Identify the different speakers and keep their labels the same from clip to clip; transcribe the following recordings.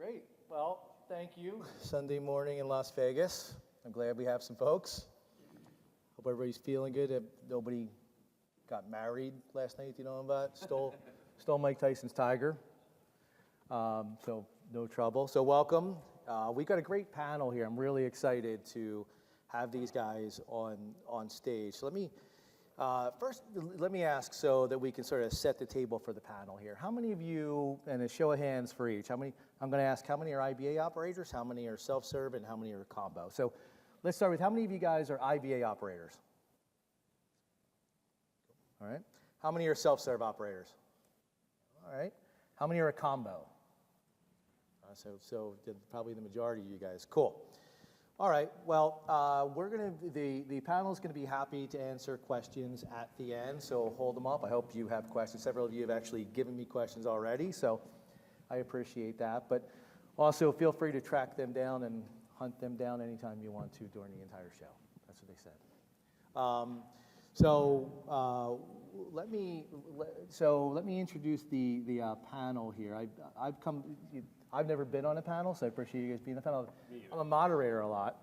Speaker 1: Great. Well, thank you. Sunday morning in Las Vegas. I'm glad we have some folks. Hope everybody's feeling good. Nobody got married last night, you know about? Stole Mike Tyson's tiger. So no trouble. So welcome. We've got a great panel here. I'm really excited to have these guys on stage. So first, let me ask so that we can sort of set the table for the panel here. How many of you, and a show of hands for each, I'm going to ask how many are IBA operators, how many are self-serve, and how many are combo? So let's start with how many of you guys are IBA operators? All right. How many are self-serve operators? All right. How many are a combo? So probably the majority of you guys. Cool. All right. Well, the panel is going to be happy to answer questions at the end. So hold them up. I hope you have questions. Several of you have actually given me questions already, so I appreciate that. But also feel free to track them down and hunt them down anytime you want to during the entire show. That's what they said. Let me introduce the panel here. I've never been on a panel, so I appreciate you guys being on a panel. I'm a moderator a lot.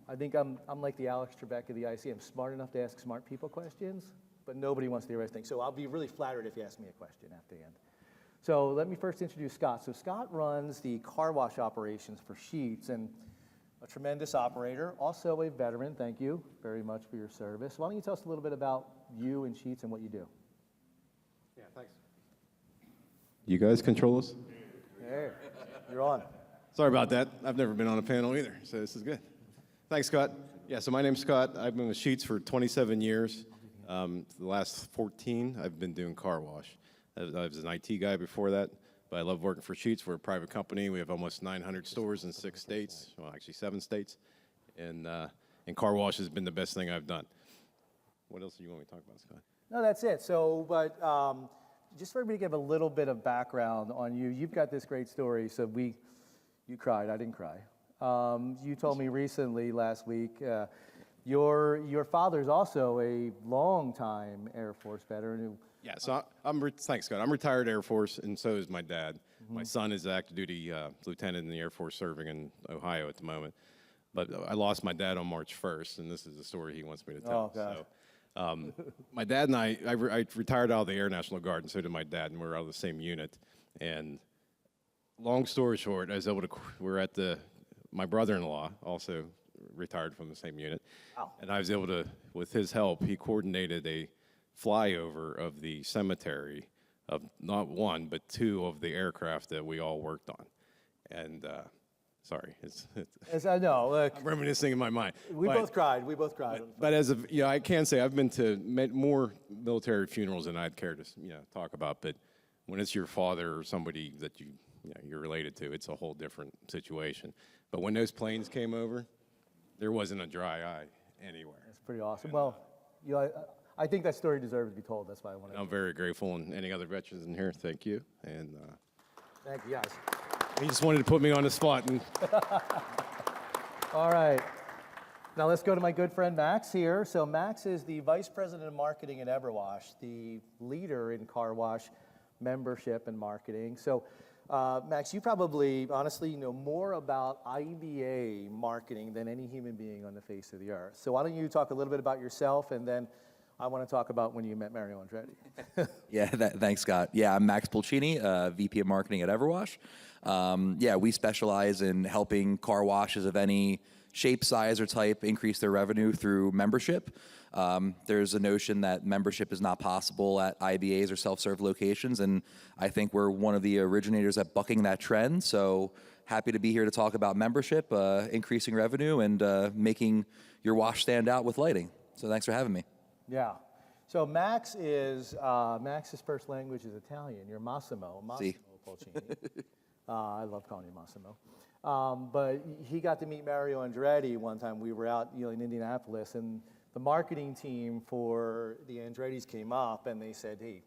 Speaker 1: I think I'm like the Alex Trebek of the IC. I'm smart enough to ask smart people questions, but nobody wants to hear everything. So I'll be really flattered if you ask me a question at the end. So let me first introduce Scott. So Scott runs the car wash operations for Sheetz, and a tremendous operator, also a veteran. Thank you very much for your service. Why don't you tell us a little bit about you and Sheetz and what you do?
Speaker 2: Yeah, thanks. You guys control us?
Speaker 1: Hey, you're on.
Speaker 2: Sorry about that. I've never been on a panel either, so this is good. Thanks, Scott. Yeah, so my name's Scott. I've been with Sheetz for 27 years. The last 14, I've been doing car wash. I was an IT guy before that, but I love working for Sheetz. We're a private company. We have almost 900 stores in 6 states, well, actually 7 states, and car wash has been the best thing I've done. What else do you want me to talk about, Scott?
Speaker 1: No, that's it. So, but just for everybody to give a little bit of background on you, you've got this great story. So you cried, I didn't cry. You told me recently last week, your father's also a longtime Air Force veteran who.
Speaker 2: Yeah, so thanks, Scott. I'm retired Air Force, and so is my dad. Mm-hmm. My son is active duty lieutenant in the Air Force serving in Ohio at the moment. But I lost my dad on March 1st, and this is the story he wants me to tell.
Speaker 1: Oh, God.
Speaker 2: So, my dad and I retired out of the Air National Guard, and so did my dad, and we were out of the same unit. And long story short, my brother-in-law also retired from the same unit.
Speaker 1: Wow.
Speaker 2: And I was able to, with his help, he coordinated a flyover of the cemetery of not one, but 2 of the aircraft that we all worked on. And sorry,
Speaker 1: As I know, look,
Speaker 2: I'm reminiscing in my mind.
Speaker 1: We both cried.
Speaker 2: But as of, I can say I've been to more military funerals than I'd care to, talk about. But when it's your father or somebody that you're related to, it's a whole different situation. But when those planes came over, there wasn't a dry eye anywhere.
Speaker 1: That's pretty awesome. Well, I think that story deserves to be told. That's why I wanted to.
Speaker 2: I'm very grateful, and any other veterans in here, thank you. And
Speaker 1: thank you, guys.
Speaker 2: He just wanted to put me on the spot.
Speaker 1: All right. Now let's go to my good friend Max here. So Max is the Vice President of Marketing at EverWash, the leader in car wash membership and marketing. So Max, you probably honestly know more about IBA marketing than any human being on the face of the earth. So why don't you talk a little bit about yourself, and then I want to talk about when you met Mario Andretti.
Speaker 3: Yeah, thanks, Scott. Yeah, I'm Max Pulcini, VP of Marketing at EverWash. We specialize in helping car washes of any shape, size, or type increase their revenue through membership. There's a notion that membership is not possible at IBAs or self-serve locations, and I think we're one of the originators at bucking that trend. So happy to be here to talk about membership, increasing revenue, and making your wash stand out with lighting. So thanks for having me.
Speaker 1: Yeah. So Max's first language is Italian. You're Massimo Pulcini. I love calling you Massimo. But he got to meet Mario Andretti one time. We were out in Indianapolis, and the marketing team for the Andrettis came up, and they said, hey,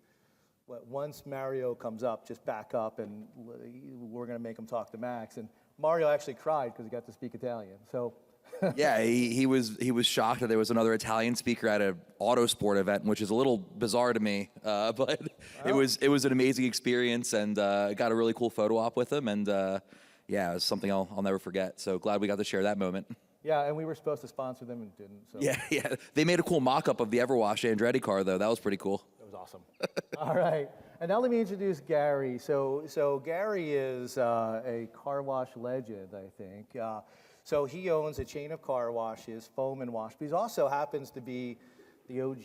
Speaker 1: once Mario comes up, just back up, and we're going to make him talk to Max. And Mario actually cried because he got to speak Italian. So.
Speaker 3: Yeah, he was shocked that there was another Italian speaker at an auto sport event, which is a little bizarre to me. But it was an amazing experience, and got a really cool photo op with him. And yeah, it's something I'll never forget. So glad we got to share that moment.
Speaker 1: Yeah, and we were supposed to sponsor them and didn't. So
Speaker 3: Yeah. They made a cool mock-up of the Everwash Andretti car, though. That was pretty cool.
Speaker 1: that was awesome. All right, and now let me introduce Gary. So Gary is a car wash legend, I think. So he owns a chain of car washes, Foam and Wash, but he also happens to be the OG.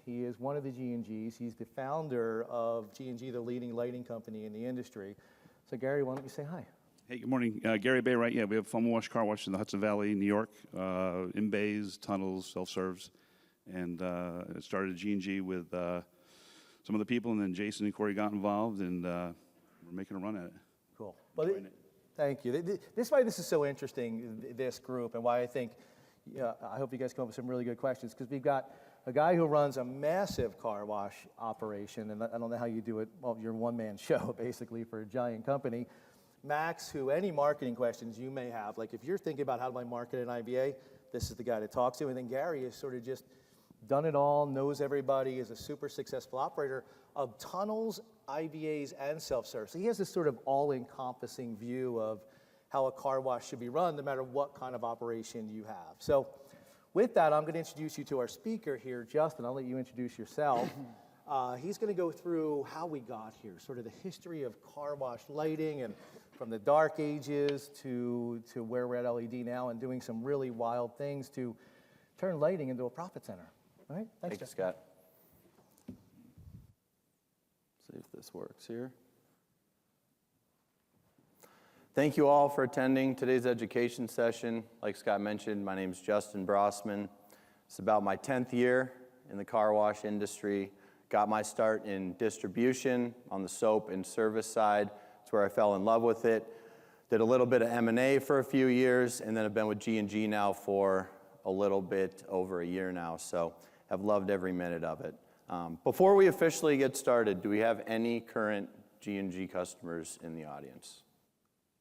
Speaker 1: He is one of the G&Gs. He's the founder of G&G, the leading lighting company in the industry. So Gary, why don't you say hi?
Speaker 4: Hey, good morning. Gary Bay, right? Yeah, we have foam wash car wash in the Hudson Valley, New York, in bays, tunnels, self-serves. And it started at G&G with some of the people, and then Jason and Corey got involved, and we're making a run at it.
Speaker 1: Cool. Well, thank you. This is why this is so interesting, this group, and why I think, I hope you guys come up with some really good questions, because we've got a guy who runs a massive car wash operation, and I don't know how you do it. Well, you're a one-man show, basically, for a giant company. Max, who any marketing questions you may have, like if you're thinking about how do I market an IBA, this is the guy to talk to. And then Gary has sort of just done it all, knows everybody, is a super successful operator of tunnels, IBAs, and self-serve. So he has this sort of all-encompassing view of how a car wash should be run, no matter what kind of operation you have. So with that, I'm going to introduce you to our speaker here, Justin. I'll let you introduce yourself. He's going to go through how we got here, sort of the history of car wash lighting, and from the dark ages to where we're at LED now, and doing some really wild things to turn lighting into a profit center. All right? Thanks,
Speaker 5: Thank you,
Speaker 1: Justin.
Speaker 5: Scott. See if this works here. Thank you all for attending today's education session. Like Scott mentioned, my name is Justin Brossman. It's about my 10th year in the car wash industry. Got my start in distribution on the soap and service side. It's where I fell in love with it. Did a little bit of M&A for a few years, and then I've been with G&G now for a little bit over a year now, so I've loved every minute of it. Before we officially get started, do we have any current G&G customers in the audience?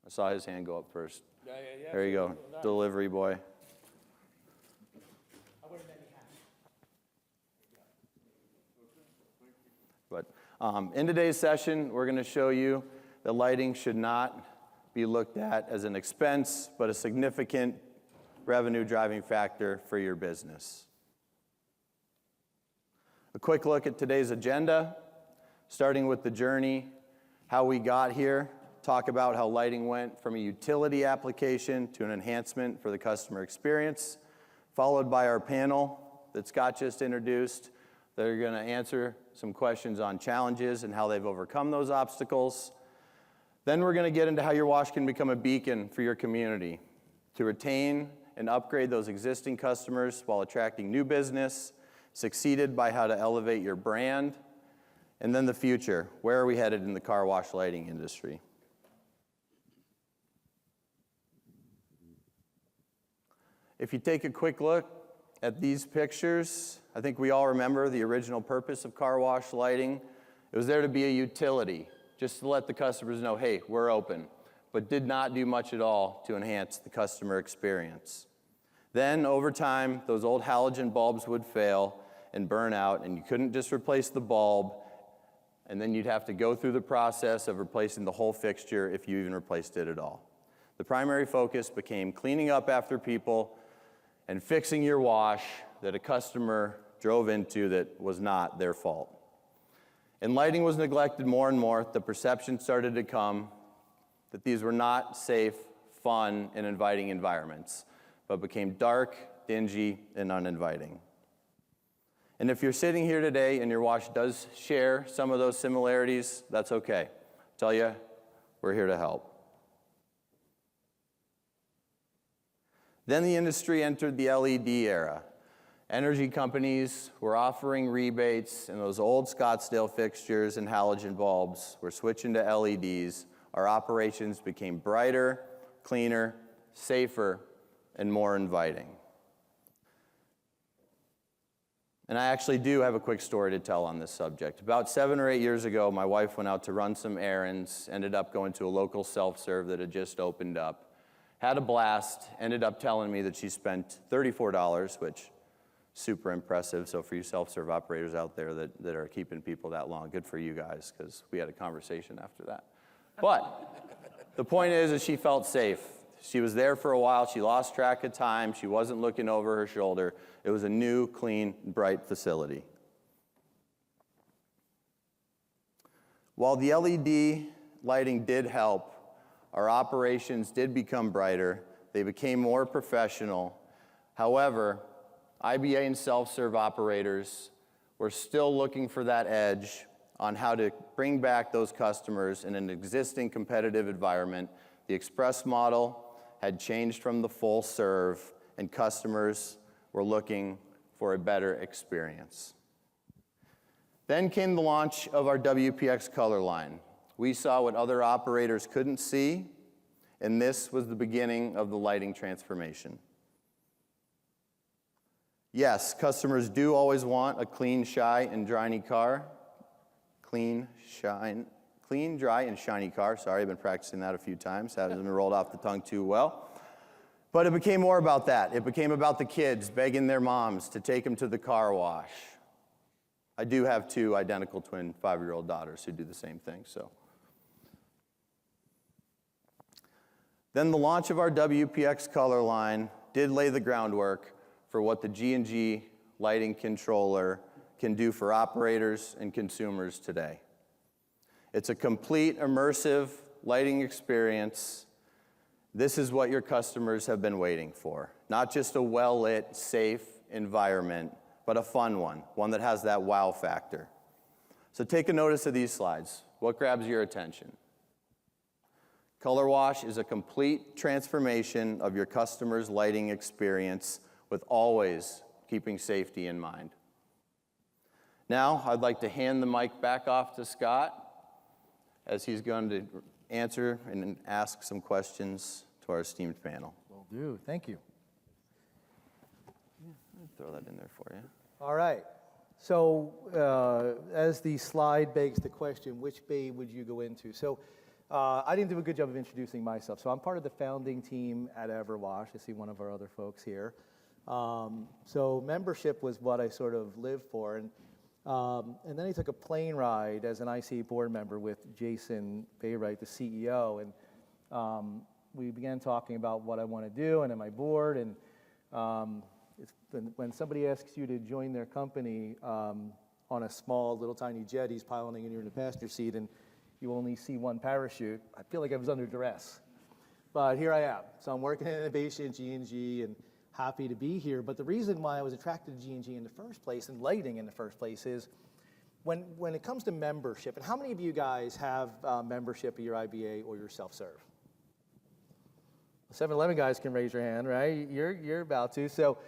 Speaker 5: I saw his hand go up first. Yeah. There you go, delivery boy. But in today's session, we're going to show you that lighting should not be looked at as an expense, but a significant revenue driving factor for your business. A quick look at today's agenda, starting with the journey, how we got here, talk about how lighting went from a utility application to an enhancement for the customer experience, followed by our panel that Scott just introduced. They're going to answer some questions on challenges and how they've overcome those obstacles. Then we're going to get into how your wash can become a beacon for your community to retain and upgrade those existing customers while attracting new business, succeeded by how to elevate your brand, and then the future. Where are we headed in the car wash lighting industry? If you take a quick look at these pictures, I think we all remember the original purpose of car wash lighting. It was there to be a utility, just to let the customers know, hey, we're open, but did not do much at all to enhance the customer experience. Then, over time, those old halogen bulbs would fail and burn out, and you couldn't just replace the bulb, and then you'd have to go through the process of replacing the whole fixture if you even replaced it at all. The primary focus became cleaning up after people and fixing your wash that a customer drove into that was not their fault. And lighting was neglected more and more. The perception started to come that these were not safe, fun, and inviting environments, but became dark, dingy, and uninviting. And if you're sitting here today and your wash does share some of those similarities, that's okay. Tell you, we're here to help. Then the industry entered the LED era. Energy companies were offering rebates, and those old Scottsdale fixtures and halogen bulbs were switching to LEDs. Our operations became brighter, cleaner, safer, and more inviting. And I actually do have a quick story to tell on this subject. About 7 or 8 years ago, my wife went out to run some errands, ended up going to a local self-serve that had just opened up. Had a blast, ended up telling me that she spent $34, which super impressive. So for you self-serve operators out there that are keeping people that long, good for you guys, because we had a conversation after that. But The point is she felt safe. She was there for a while. She lost track of time. She wasn't looking over her shoulder. It was a new, clean, bright facility. While the LED lighting did help, our operations did become brighter. They became more professional. However, IBA and self-serve operators were still looking for that edge on how to bring back those customers in an existing competitive environment. The express model had changed from the full serve, and customers were looking for a better experience. Then came the launch of our WPX color line. We saw what other operators couldn't see, and this was the beginning of the lighting transformation. Yes, customers do always want a clean, dry, and shiny car. Clean, dry, and shiny car. Sorry, I've been practicing that a few times. Hasn't been rolled off the tongue too well. But it became more about that. It became about the kids begging their moms to take them to the car wash. I do have two identical twin 5-year-old daughters who do the same thing, so. Then the launch of our WPX color line did lay the groundwork for what the G&G lighting controller can do for operators and consumers today. It's a complete immersive lighting experience. This is what your customers have been waiting for. Not just a well-lit, safe environment, but a fun one that has that wow factor. So take a notice of these slides. What grabs your attention? Color Wash is a complete transformation of your customer's lighting experience with always keeping safety in mind. Now, I'd like to hand the mic back off to Scott as he's going to answer and ask some questions to our esteemed panel.
Speaker 1: Will do. Thank you.
Speaker 5: Throw that in there for you.
Speaker 1: All right. So as the slide begs the question, which bay would you go into? So I didn't do a good job of introducing myself. So I'm part of the founding team at Everwash. I see one of our other folks here. So membership was what I sort of lived for. And then I took a plane ride as an ICA board member with Jason Baywright, the CEO. And we began talking about what I want to do and am I bored. And when somebody asks you to join their company on a small, little tiny jet, he's piloting and you're in the passenger seat and you only see one parachute, I feel like I was under duress. But here I am. So I'm working in innovation at G&G and happy to be here. But the reason why I was attracted to G&G in the first place and lighting in the first place is when it comes to membership, and how many of you guys have membership at your IBA or your self-serve? 7-Eleven guys can raise your hand, right? You're about to. So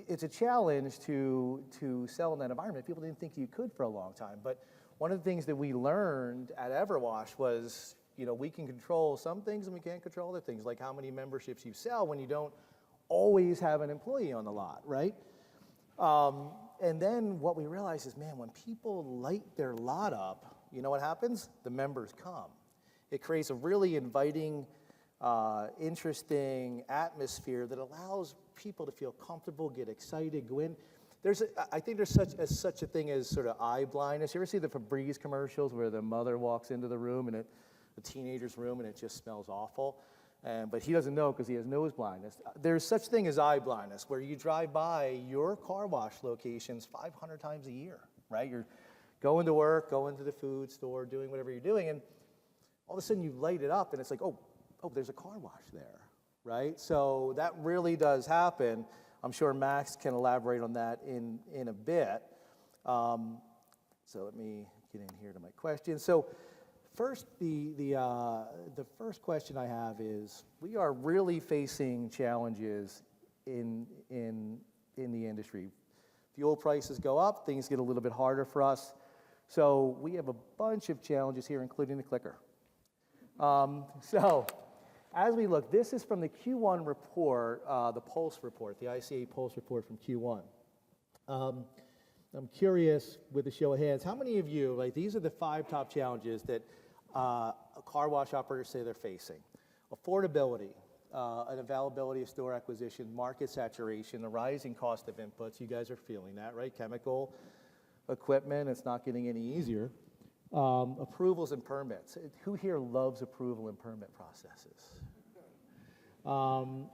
Speaker 1: it's a challenge to sell in that environment. People didn't think you could for a long time. But one of the things that we learned at Everwash was, we can control some things and we can't control other things, like how many memberships you sell when you don't always have an employee on the lot, right? And then what we realized is, man, when people light their lot up, you know what happens? The members come. It creates a really inviting, interesting atmosphere that allows people to feel comfortable, get excited, go in. I think there's such a thing as sort of eye blindness. You ever see the Febreze commercials where the mother walks into the room and the teenager's room and it just smells awful? But he doesn't know because he has nose blindness. There's such thing as eye blindness where you drive by your car wash locations 500 times a year, right? You're going to work, going to the food store, doing whatever you're doing, and all of a sudden you light it up and it's like, oh, there's a car wash there, right? So that really does happen. I'm sure Max can elaborate on that in a bit. So let me get in here to my question. So first, the first question I have is, we are really facing challenges in the industry. Fuel prices go up, things get a little bit harder for us. So we have a bunch of challenges here, including the clicker. So as we look, this is from the Q1 report, the Pulse report, the ICA Pulse report from Q1. I'm curious, with a show of hands, how many of you, like, these are the 5 top challenges that car wash operators say they're facing? Affordability, an availability of store acquisition, market saturation, the rising cost of inputs. You guys are feeling that, right? Chemical equipment, it's not getting any easier. approvals and permits. Who here loves approval and permit processes?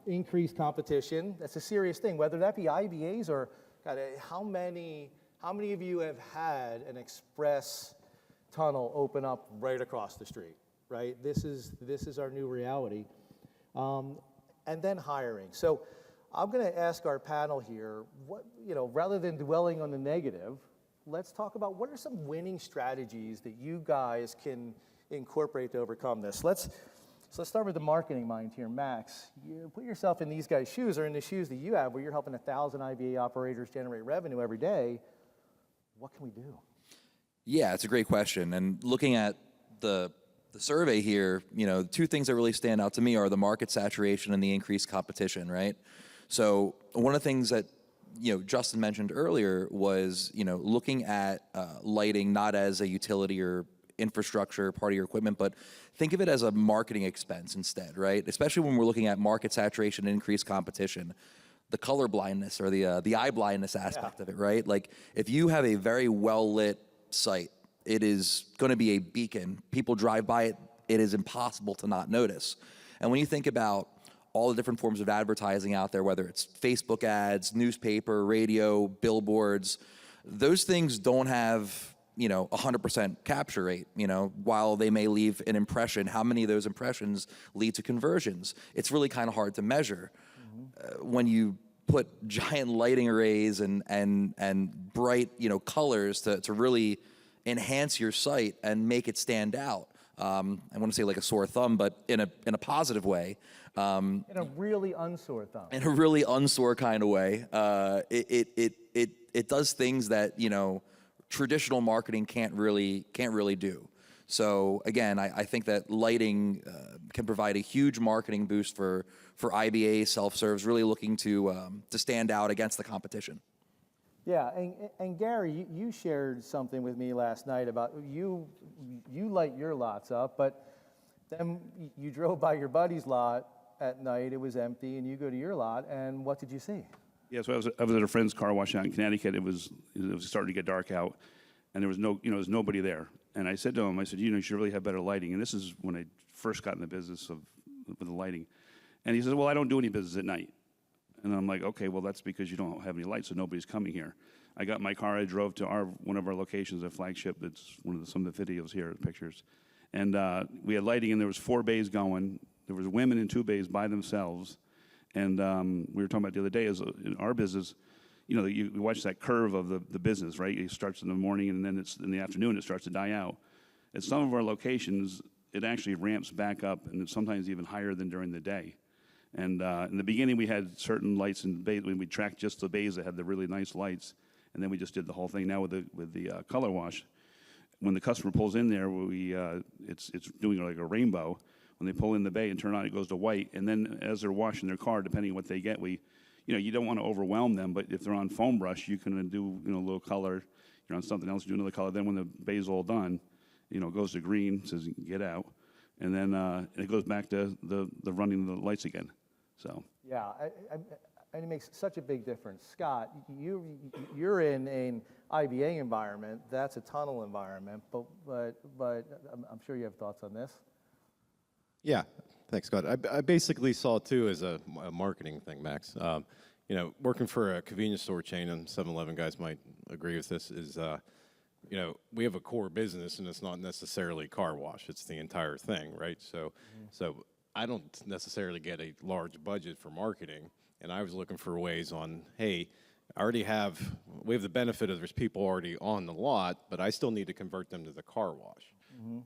Speaker 1: Increased competition. That's a serious thing, whether that be IBAs or, God, how many of you have had an express tunnel open up right across the street, right? This is our new reality. And then hiring. So I'm going to ask our panel here, rather than dwelling on the negative, let's talk about what are some winning strategies that you guys can incorporate to overcome this. So let's start with the marketing mind here. Max, you put yourself in these guys' shoes or in the shoes that you have where you're helping 1,000 IBA operators generate revenue every day. What can we do?
Speaker 3: Yeah, it's a great question. And looking at the survey here, two things that really stand out to me are the market saturation and the increased competition, right? So one of the things that Justin mentioned earlier was looking at lighting not as a utility or infrastructure part of your equipment, but think of it as a marketing expense instead, right? Especially when we're looking at market saturation and increased competition. The color blindness or the eye blindness aspect of it, right? Like if you have a very well lit site, it is going to be a beacon. People drive by it, it is impossible to not notice. And when you think about all the different forms of advertising out there, whether it's Facebook ads, newspaper, radio, billboards, those things don't have 100% capture rate, while they may leave an impression. How many of those impressions lead to conversions? It's really kind of hard to measure. When you put giant lighting arrays and bright colors to really enhance your site and make it stand out. I want to say like a sore thumb, but in a positive way.
Speaker 1: In a really unsore thumb.
Speaker 3: In a really unsore kind of way. It does things that traditional marketing can't really do. So again, I think that lighting can provide a huge marketing boost for IBA self-serves, really looking to stand out against the competition.
Speaker 1: Yeah, and Gary, you shared something with me last night about you light your lots up, but then you drove by your buddy's lot at night, it was empty, and you go to your lot, and what did you see?
Speaker 4: Yeah, so I was at a friend's car wash out in Connecticut. It was starting to get dark out, and there was nobody there. And I said to him, you should really have better lighting. And this is when I first got in the business with the lighting. And he says, well, I don't do any business at night. And I'm like, okay, well, that's because you don't have any lights, so nobody's coming here. I got my car, I drove to one of our locations, a flagship. That's some of the videos here, pictures. And we had lighting, and there was 4 bays going. There was women in 2 bays by themselves. And we were talking about the other day, is in our business, you watch that curve of the business, right? It starts in the morning, and then it's in the afternoon, it starts to die out. At some of our locations, it actually ramps back up, and it's sometimes even higher than during the day. And in the beginning, we had certain lights in bays. When we tracked just the bays that had the really nice lights, and then we just did the whole thing. Now with the color wash, when the customer pulls in there, it's doing like a rainbow. When they pull in the bay and turn on, it goes to white. And then as they're washing their car, depending on what they get, you don't want to overwhelm them. But if they're on foam brush, you can do a little color. You're on something else, do another color. Then when the bay's all done, it goes to green, says get out, and then it goes back to the running the lights again. So
Speaker 1: yeah, and it makes such a big difference. Scott, you're in an IBA environment. That's a tunnel environment, but I'm sure you have thoughts on this.
Speaker 2: Yeah, thanks, Scott. I basically saw it too as a marketing thing, Max. Working for a convenience store chain, and 7-Eleven guys might agree with this, is we have a core business, and it's not necessarily car wash. It's the entire thing, right? So I don't necessarily get a large budget for marketing, and I was looking for ways on, hey, we have the benefit of there's people already on the lot, but I still need to convert them to the car wash,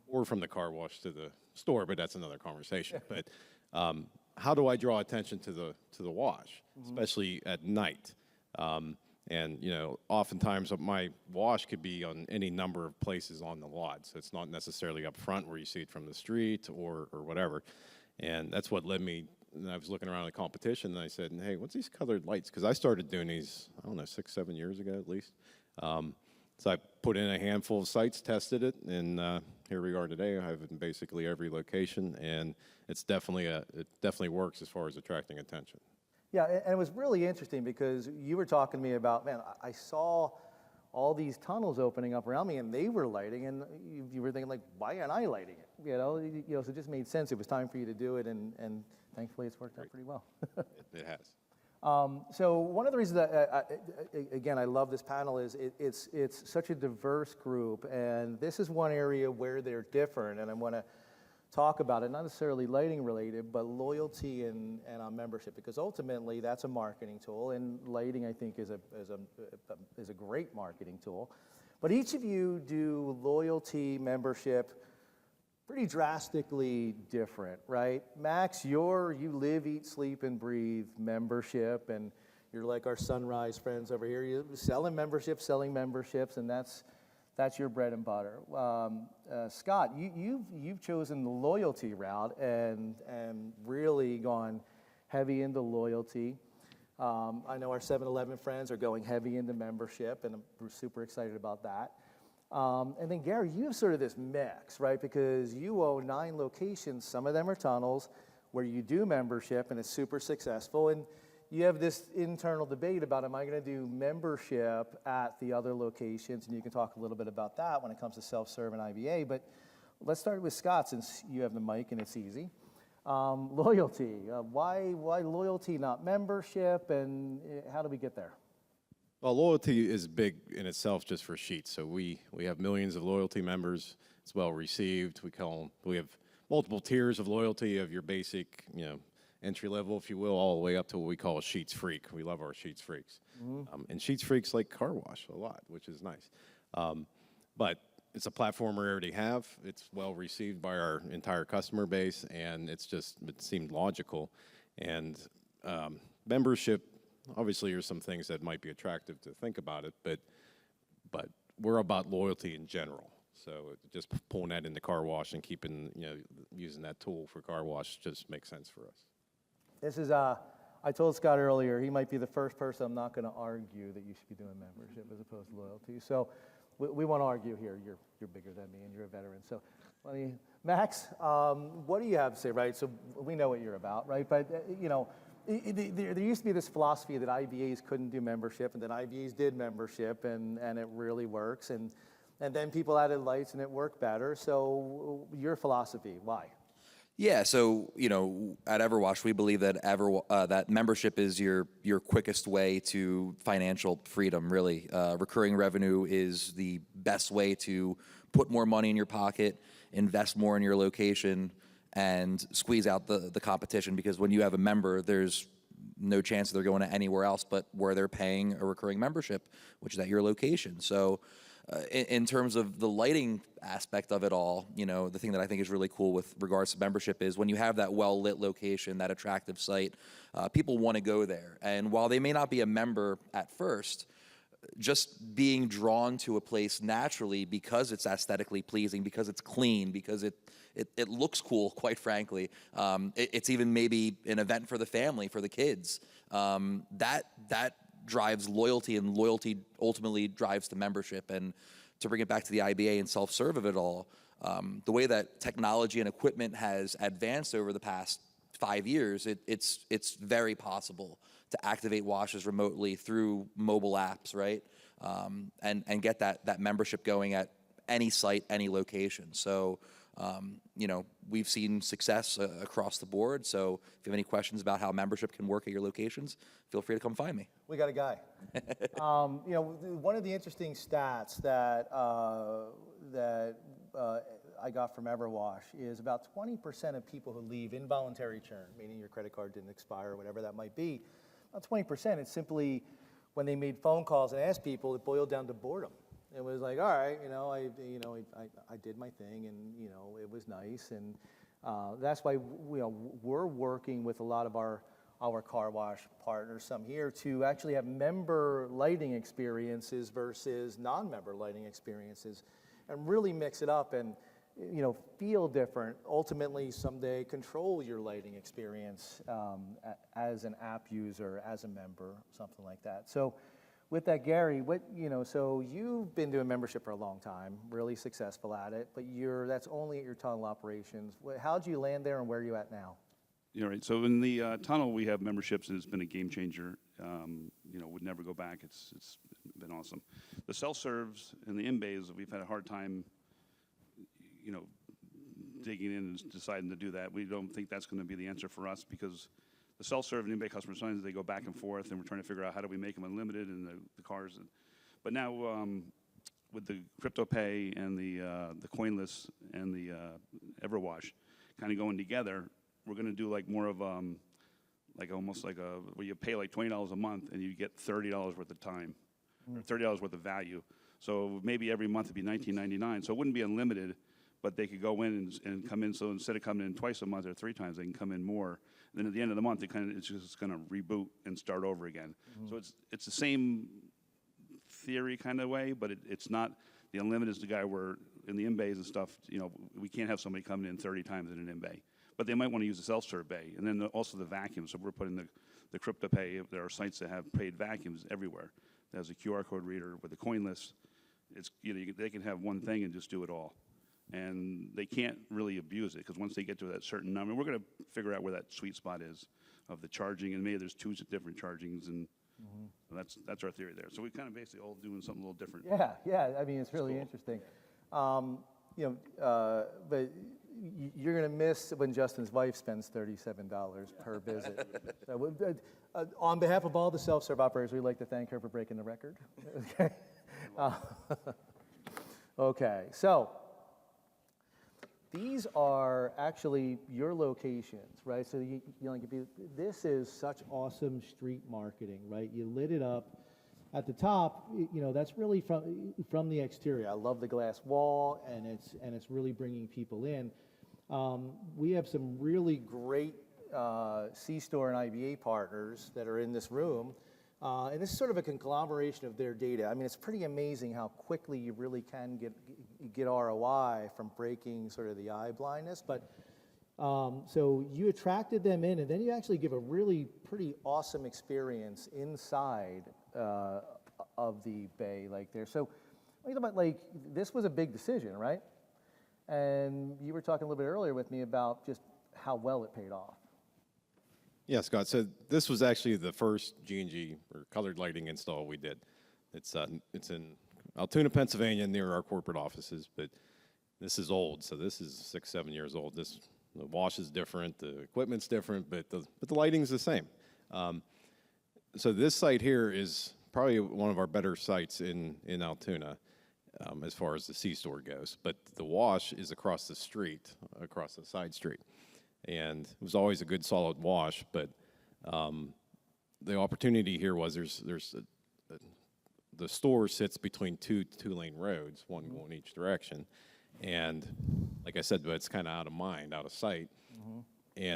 Speaker 2: or from the car wash to the store, but that's another conversation. But how do I draw attention to the wash, especially at night? And oftentimes my wash could be on any number of places on the lot, so it's not necessarily up front where you see it from the street or whatever. And that's what led me. And I was looking around the competition, and I said, hey, what's these colored lights? Because I started doing these, 6-7 years ago at least. So I put in a handful of sites, tested it, and here we are today. I have it in basically every location, and it definitely works as far as attracting attention.
Speaker 1: Yeah, and it was really interesting because you were talking to me about, man, I saw all these tunnels opening up around me, and they were lighting, and you were thinking like, why aren't I lighting it? So it just made sense. It was time for you to do it, and thankfully it's worked out pretty well.
Speaker 2: It has.
Speaker 1: So one of the reasons that, again, I love this panel is it's such a diverse group, and this is one area where they're different, and I want to talk about it, not necessarily lighting related, but loyalty and membership, because ultimately that's a marketing tool, and lighting I think is a great marketing tool. But each of you do loyalty, membership, pretty drastically different, right? Max, you live, eat, sleep, and breathe membership, and you're like our Sunrise friends over here. You're selling memberships, and that's your bread and butter. Scott, you've chosen the loyalty route and really gone heavy into loyalty. I know our 7-Eleven friends are going heavy into membership, and we're super excited about that. And then Gary, you have sort of this mix, right? Because you own 9 locations. Some of them are tunnels where you do membership, and it's super successful. And you have this internal debate about, am I going to do membership at the other locations? And you can talk a little bit about that when it comes to self-serve and IBA. But let's start with Scott, since you have the mic and it's easy. Loyalty. Why loyalty, not membership? And how do we get there?
Speaker 2: Well, loyalty is big in itself just for Sheets. So we have millions of loyalty members. It's well received. We have multiple tiers of loyalty of your basic, entry level, if you will, all the way up to what we call a Sheets Freak. We love our Sheets Freaks. And Sheets Freaks like car wash a lot, which is nice. But it's a platform we already have. It's well received by our entire customer base, and it seemed logical. And membership, obviously, there's some things that might be attractive to think about it, but we're about loyalty in general. So just pulling that into car wash and keeping, using that tool for car wash just makes sense for us.
Speaker 1: This is, I told Scott earlier, he might be the first person I'm not going to argue that you should be doing membership as opposed to loyalty. So we won't argue here. You're bigger than me and you're a veteran. So Max, what do you have to say, right? So we know what you're about, right? But, there used to be this philosophy that IBAs couldn't do membership, and then IBAs did membership, and it really works. And then people added lights, and it worked better. So your philosophy, why?
Speaker 3: Yeah, so at Everwash, we believe that that membership is your quickest way to financial freedom. Really, recurring revenue is the best way to put more money in your pocket, invest more in your location, and squeeze out the competition. Because when you have a member, there's no chance they're going to anywhere else but where they're paying a recurring membership, which is at your location. So in terms of the lighting aspect of it all, the thing that I think is really cool with regards to membership is when you have that well-lit location, that attractive site, people want to go there. And while they may not be a member at first, just being drawn to a place naturally because it's aesthetically pleasing, because it's clean, because it looks cool, quite frankly. It's even maybe an event for the family, for the kids. That drives loyalty, and loyalty ultimately drives the membership. And to bring it back to the IBA and self-serve of it all, the way that technology and equipment has advanced over the past 5 years, it's very possible to activate washes remotely through mobile apps, right? And get that membership going at any site, any location. So, we've seen success across the board. So if you have any questions about how membership can work at your locations, feel free to come find me.
Speaker 1: We got a guy. One of the interesting stats that I got from Everwash is about 20% of people who leave involuntary churn, meaning your credit card didn't expire or whatever that might be, about 20%, it's simply when they made phone calls and asked people, it boiled down to boredom. It was like, all right, I did my thing, and it was nice, and that's why we're working with a lot of our car wash partners, some here, to actually have member lighting experiences versus non-member lighting experiences, and really mix it up and feel different. Ultimately, someday control your lighting experience as an app user, as a member, something like that. So. With that, Gary, so you've been doing membership for a long time, really successful at it, but that's only at your tunnel operations. How'd you land there, and where are you at now?
Speaker 4: You're right. So in the tunnel, we have memberships, and it's been a game changer. Would never go back. It's been awesome. The self-serves and the in-bays, we've had a hard time, digging in and deciding to do that. We don't think that's going to be the answer for us because the self-serve and in-bay customer signs, they go back and forth, and we're trying to figure out how do we make them unlimited and the cars. But now with the crypto pay and the coinless and the Everwash kind of going together, we're going to do like more of almost like where you pay like $20 a month and you get $30 worth of time, or $30 worth of value. So maybe every month it'd be $19.99. So it wouldn't be unlimited, but they could go in and come in. So instead of coming in twice a month or 3 times, they can come in more. And then at the end of the month, it's just going to reboot and start over again. So it's the same theory kind of way, but it's not. The unlimited is the guy where in the in-bays and stuff, we can't have somebody coming in 30 times in an in-bay. But they might want to use the self-serve bay. And then also the vacuum. So we're putting the crypto pay. There are sites that have paid vacuums everywhere. There's a QR code reader with a coinless. It's they can have one thing and just do it all. And they can't really abuse it because once they get to that certain number, we're going to figure out where that sweet spot is of the charging. And maybe there's 2 different chargings, and so that's our theory there. So we kind of basically all doing something a little different.
Speaker 1: Yeah. I mean, it's really
Speaker 4: cool.
Speaker 1: interesting. But you're going to miss when Justin's wife spends $37 per visit. So, on behalf of all the self-serve operators, we'd like to thank her for breaking the record. Okay. Okay. So these are actually your locations, right? So this is such awesome street marketing, right? You lit it up. At the top, that's really from the exterior. I love the glass wall, and it's really bringing people in. We have some really great C-Store and IBA partners that are in this room, and this is sort of a conglomeration of their data. I mean, it's pretty amazing how quickly you really can get ROI from breaking sort of the eye blindness. But so you attracted them in, and then you actually give a really pretty awesome experience inside of the bay, like there. So, this was a big decision, right? And you were talking a little bit earlier with me about just how well it paid off.
Speaker 2: Yeah, Scott. So this was actually the first G&G or colored lighting install we did. It's in Altoona, Pennsylvania, near our corporate offices. But this is old, so this is 6, 7 years old. The wash is different, the equipment's different, but the lighting's the same. So this site here is probably one of our better sites in Altoona as far as the C-Store goes. But the wash is across the street, across the side street. And it was always a good solid wash, but the opportunity here was the store sits between two-lane roads, one going each direction. And like I said, but it's kind of out of mind, out of sight.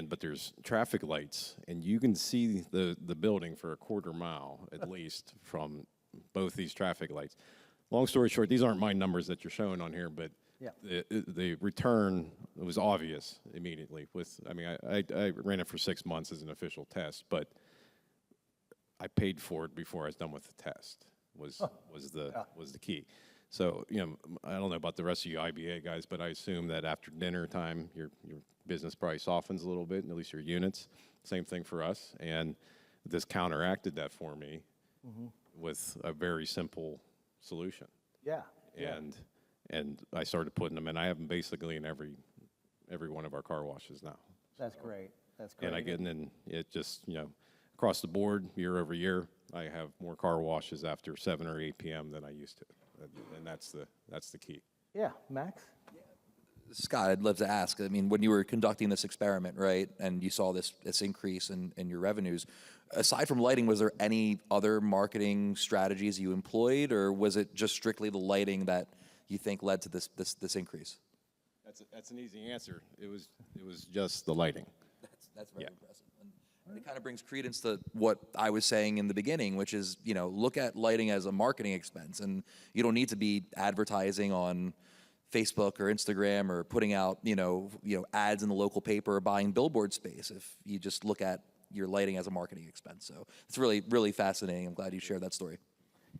Speaker 2: But there's traffic lights, and you can see the building for a quarter mile at least from both these traffic lights. Long story short, these aren't my numbers that you're showing on here, but the return was obvious immediately. I ran it for 6 months as an official test, but I paid for it before I was done with the test. Was the key. So, I don't know about the rest of you IBA guys, but I assume that after dinner time, your business probably softens a little bit, and at least your units. Same thing for us. And this counteracted that for me with a very simple solution.
Speaker 1: Yeah.
Speaker 2: And I started putting them in. I have them basically in every one of our car washes now.
Speaker 1: That's great. That's great.
Speaker 2: And it just, across the board, year over year, I have more car washes after 7 or 8 p.m. than I used to. And that's the key.
Speaker 1: Yeah, Max?
Speaker 3: Scott, I'd love to ask, I mean, when you were conducting this experiment, right, and you saw this increase in your revenues, aside from lighting, was there any other marketing strategies you employed, or was it just strictly the lighting that you think led to this increase?
Speaker 2: That's an easy answer. It was just the lighting.
Speaker 3: That's very impressive. And it kind of brings credence to what I was saying in the beginning, which is, look at lighting as a marketing expense, and you don't need to be advertising on Facebook or Instagram or putting out, ads in the local paper or buying billboard space if you just look at your lighting as a marketing expense. So it's really, really fascinating. I'm glad you shared that story.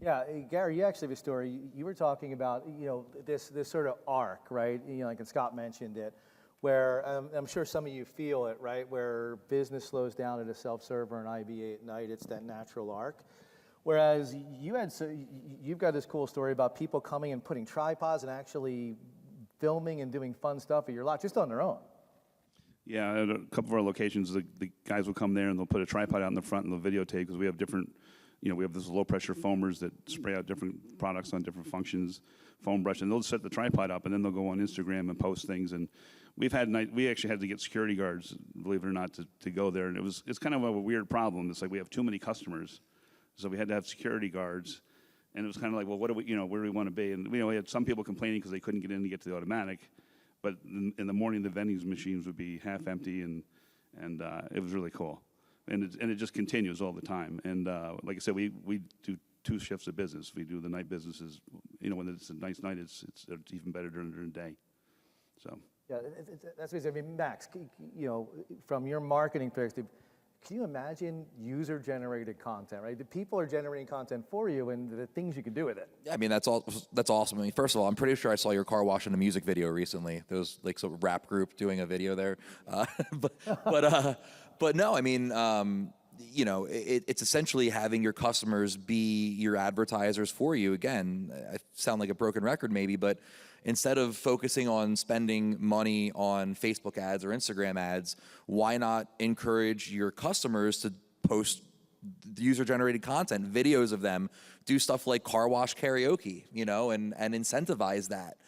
Speaker 1: Yeah, Gary, you actually have a story. You were talking about, this sort of arc, right? And Scott mentioned it, where I'm sure some of you feel it, right? Where business slows down at a self-serve or an IBA at night, it's that natural arc. Whereas you've got this cool story about people coming and putting tripods and actually filming and doing fun stuff at your lot just on their own.
Speaker 4: Yeah, at a couple of our locations, the guys will come there and they'll put a tripod out in the front and they'll videotape because we have different, we have these low pressure foamers that spray out different products on different functions, foam brush, and they'll set the tripod up and then they'll go on Instagram and post things. And we actually had to get security guards, believe it or not, to go there. And it's kind of a weird problem. It's like we have too many customers, so we had to have security guards. And it was kind of like, well, where do we want to be? And we had some people complaining because they couldn't get in to get to the automatic. But in the morning, the vending machines would be half empty, and it was really cool. And it just continues all the time. And like I said, we do 2 shifts of business. We do the night businesses. When it's a nice night, it's even better during the day. So.
Speaker 1: Yeah, that's what I mean, Max. From your marketing perspective, can you imagine user-generated content, right? The people are generating content for you, and the things you can do with it.
Speaker 3: I mean, that's awesome. I mean, first of all, I'm pretty sure I saw your car wash in a music video recently. There was like some rap group doing a video there, but no, I mean, it's essentially having your customers be your advertisers for you. Again, I sound like a broken record maybe, but instead of focusing on spending money on Facebook ads or Instagram ads, why not encourage your customers to post user-generated content, videos of them, do stuff like car wash karaoke, and incentivize that.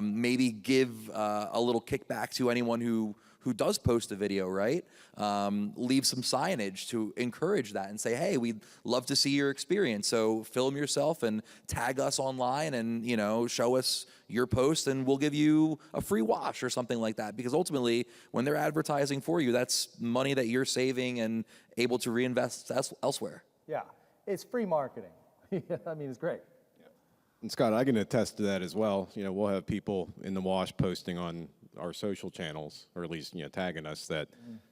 Speaker 3: Maybe give a little kickback to anyone who does post a video, right? Leave some signage to encourage that and say, hey, we'd love to see your experience. So film yourself and tag us online and, show us your post and we'll give you a free wash or something like that. Because ultimately, when they're advertising for you, that's money that you're saving and able to reinvest elsewhere.
Speaker 1: Yeah, it's free marketing. I mean, it's great.
Speaker 2: And Scott, I can attest to that as well. We'll have people in the wash posting on our social channels, or at least tagging us that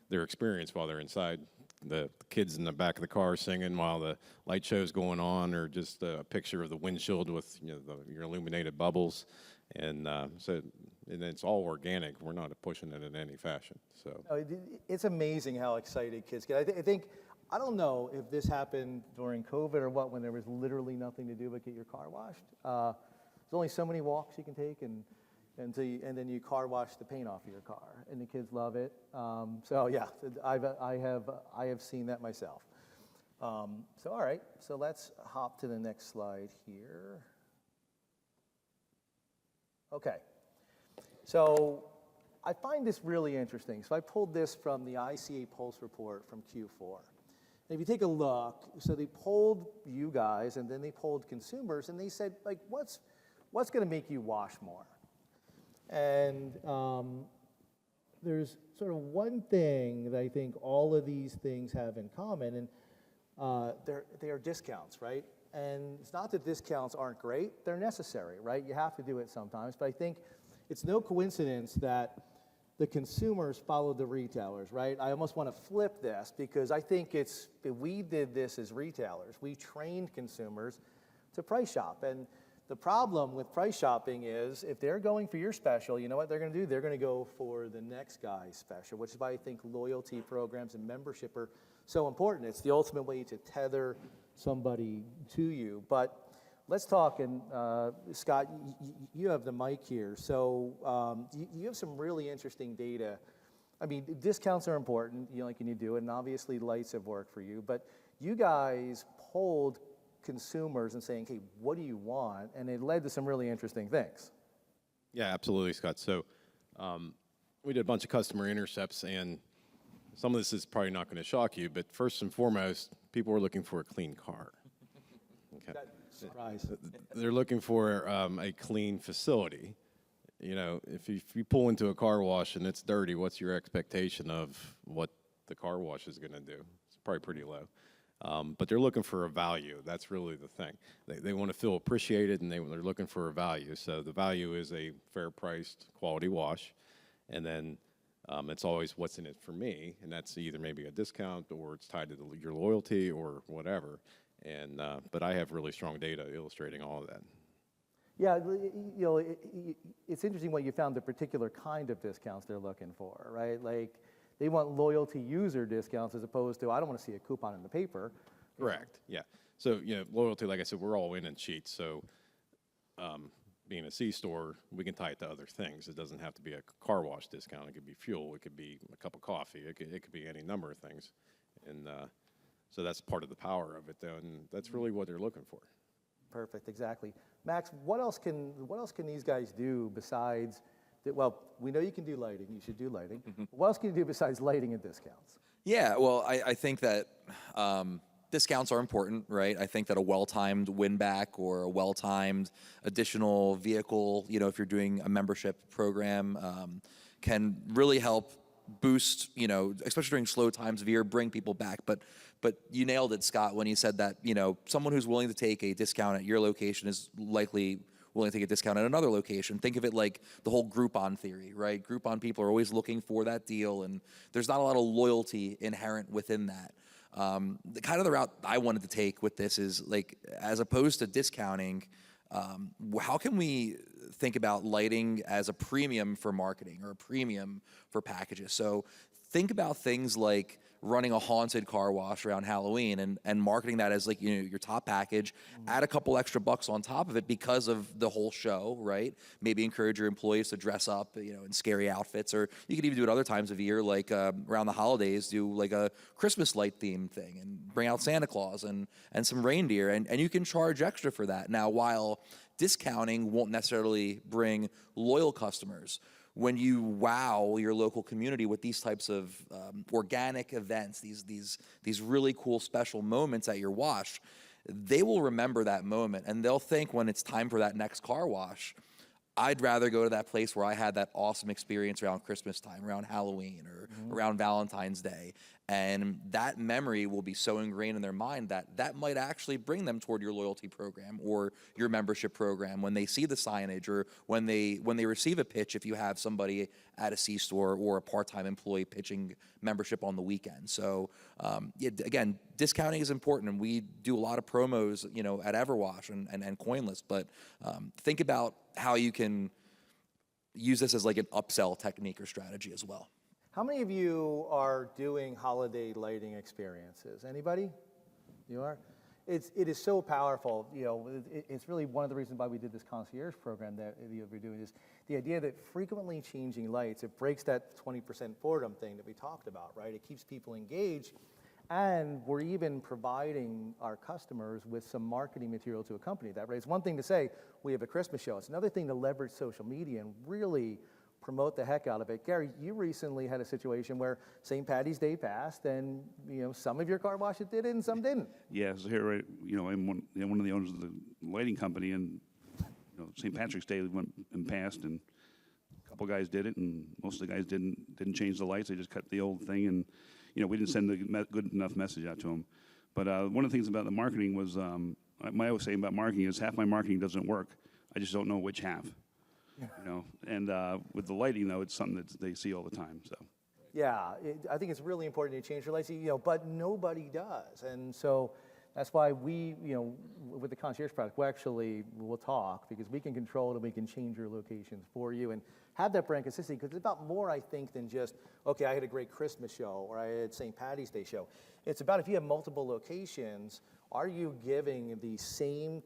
Speaker 2: their experience while they're inside. The kids in the back of the car singing while the light show's going on, or just a picture of the windshield with your illuminated bubbles, and it's all organic. We're not pushing it in any fashion. So
Speaker 1: it's amazing how excited kids get. I don't know if this happened during COVID or what, when there was literally nothing to do but get your car washed. There's only so many walks you can take, and then you car wash the paint off of your car, and the kids love it. So yeah, I have seen that myself. So all right, so let's hop to the next slide here. Okay, so I find this really interesting. So I pulled this from the ICA Pulse report from Q4. And if you take a look, so they polled you guys, and then they polled consumers, and they said, like, what's going to make you wash more? And there's sort of one thing that I think all of these things have in common, and they are discounts, right? And it's not that discounts aren't great, they're necessary, right? You have to do it sometimes, but I think it's no coincidence that the consumers followed the retailers, right? I almost want to flip this because I think we did this as retailers. We trained consumers to price shop. And the problem with price shopping is if they're going for your special, you know what they're going to do? They're going to go for the next guy's special, which is why I think loyalty programs and membership are so important. It's the ultimate way to tether somebody to you. But let's talk, and Scott, you have the mic here. So you have some really interesting data. I mean, discounts are important, and you do it, and obviously lights have worked for you. But you guys polled consumers and saying, hey, what do you want? And it led to some really interesting things.
Speaker 2: Yeah, absolutely, Scott. So we did a bunch of customer intercepts, and some of this is probably not going to shock you, but first and foremost, people were looking for a clean car. Okay.
Speaker 1: Surprise.
Speaker 2: They're looking for a clean facility. If you pull into a car wash and it's dirty, what's your expectation of what the car wash is going to do? It's probably pretty low. But they're looking for a value. That's really the thing. They want to feel appreciated, and they're looking for a value. So the value is a fair-priced, quality wash. And then it's always what's in it for me, and that's either maybe a discount or it's tied to your loyalty or whatever. And but I have really strong data illustrating all of that.
Speaker 1: Yeah, it's interesting what you found, the particular kind of discounts they're looking for, right? Like, they want loyalty user discounts as opposed to, I don't want to see a coupon in the paper.
Speaker 2: Correct. Yeah. So, loyalty, like I said, we're all in Sheets. So, being a C store, we can tie it to other things. It doesn't have to be a car wash discount. It could be fuel. It could be a cup of coffee. It could be any number of things. And so that's part of the power of it, though. And that's really what they're looking for.
Speaker 1: Perfect, exactly. Max, what else can these guys do besides that? Well, we know you can do lighting. You should do lighting. What else can you do besides lighting and discounts?
Speaker 3: Yeah, well, I think that discounts are important, right? I think that a well-timed win-back or a well-timed additional vehicle, if you're doing a membership program, can really help boost, especially during slow times of year, bring people back. But you nailed it, Scott, when you said that, someone who's willing to take a discount at your location is likely willing to take a discount at another location. Think of it like the whole Groupon theory, right? Groupon people are always looking for that deal, and there's not a lot of loyalty inherent within that. The route I wanted to take with this is, like, as opposed to discounting, how can we think about lighting as a premium for marketing or a premium for packages? So think about things like running a haunted car wash around Halloween and marketing that as, like, your top package, add a couple extra bucks on top of it because of the whole show, right? Maybe encourage your employees to dress up, in scary outfits, or you could even do it other times of year, like around the holidays, do like a Christmas light theme thing and bring out Santa Claus and some reindeer, and you can charge extra for that. Now, while discounting won't necessarily bring loyal customers, when you wow your local community with these types of organic events, these really cool special moments at your wash, they will remember that moment, and they'll think when it's time for that next car wash, I'd rather go to that place where I had that awesome experience around Christmas time, around Halloween, or around Valentine's Day. And that memory will be so ingrained in their mind that might actually bring them toward your loyalty program or your membership program when they see the signage, or when they receive a pitch, if you have somebody at a C store or a part-time employee pitching membership on the weekend. So again, discounting is important, and we do a lot of promos, at Everwash and Coinless, but think about how you can use this as like an upsell technique or strategy as well.
Speaker 1: How many of you are doing holiday lighting experiences? Anybody? You are? It is so powerful. It's really one of the reasons why we did this concierge program that we're doing, is the idea that frequently changing lights, it breaks that 20% boredom thing that we talked about, right? It keeps people engaged, and we're even providing our customers with some marketing material to accompany that, right? It's one thing to say, we have a Christmas show. It's another thing to leverage social media and really promote the heck out of it. Gary, you recently had a situation where St. Patty's Day passed, and some of your car washes did it and some didn't.
Speaker 4: Yeah, so here, right, I'm one of the owners of the lighting company, and St. Patrick's Day went and passed, and a couple guys did it, and most of the guys didn't change the lights. They just cut the old thing, and we didn't send a good enough message out to them. But one of the things about the marketing was, my always saying about marketing is half my marketing doesn't work. I just don't know which half. And with the lighting, though, it's something that they see all the time. So,
Speaker 1: yeah, I think it's really important to change your lights, but nobody does, and so that's why we, with the concierge product, we'll talk, because we can control it and we can change your locations for you and have that brand consistency. Because it's about more, I think, than just, okay, I had a great Christmas show or I had St. Patty's Day show. It's about, if you have multiple locations, are you giving the same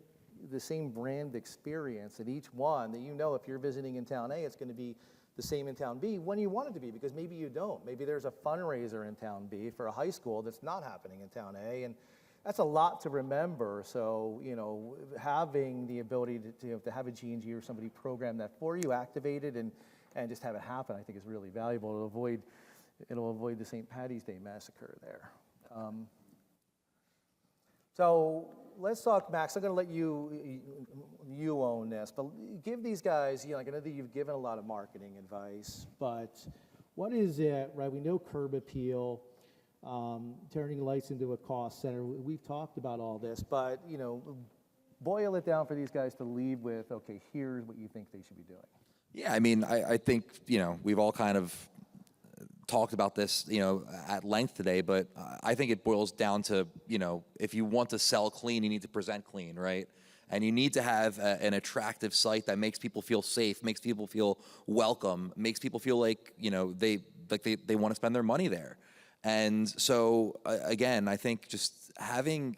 Speaker 1: brand experience at each one, that if you're visiting in town A, it's going to be the same in town B when you want it to be, because maybe you don't. Maybe there's a fundraiser in town B for a high school that's not happening in town A, and that's a lot to remember. So, having the ability to have a G&G or somebody program that for you, activated, and just have it happen, I think is really valuable. It'll avoid the St. Patty's Day massacre there. So let's talk, Max. I'm going to let you own this, but give these guys, I know that you've given a lot of marketing advice, but what is it, right? We know curb appeal, turning lights into a cost center. We've talked about all this, but boil it down for these guys to leave with, okay, here's what you think they should be doing.
Speaker 3: Yeah, I mean, I think, we've all kind of talked about this, at length today, but I think it boils down to, if you want to sell clean, you need to present clean, right? And you need to have an attractive site that makes people feel safe, makes people feel welcome, makes people feel like, they want to spend their money there. And so again, I think just having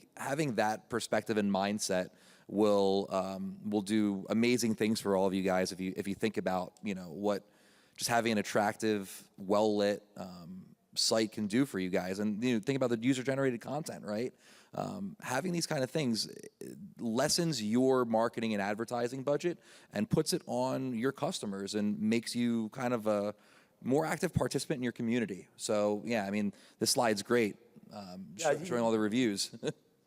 Speaker 3: that perspective and mindset will do amazing things for all of you guys if you think about what just having an attractive, well lit site can do for you guys. And think about the user generated content, right? Having these kind of things lessens your marketing and advertising budget and puts it on your customers and makes you kind of a more active participant in your community. So yeah, I mean, this slide's great, showing all the reviews.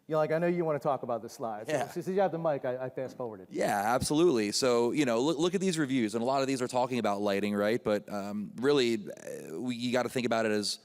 Speaker 1: I know you want to talk about the slides.
Speaker 3: Yeah.
Speaker 1: So since you have the mic, I fast forwarded.
Speaker 3: Yeah, absolutely. So, look at these reviews, and a lot of these are talking about lighting, right? But really, you got to think about it as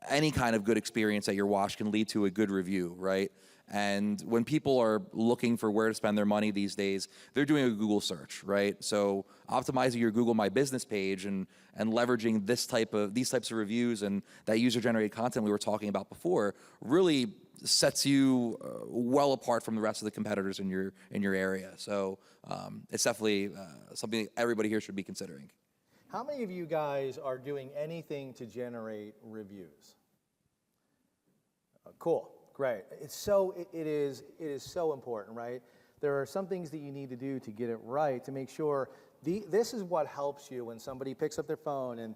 Speaker 3: any kind of good experience at your wash can lead to a good review, right? And when people are looking for where to spend their money these days, they're doing a Google search, right? So optimizing your Google My Business page and leveraging these types of reviews and that user-generated content we were talking about before really sets you well apart from the rest of the competitors in your area. So it's definitely something everybody here should be considering.
Speaker 1: How many of you guys are doing anything to generate reviews? Cool, great. It is so important, right? There are some things that you need to do to get it right, to make sure this is what helps you when somebody picks up their phone and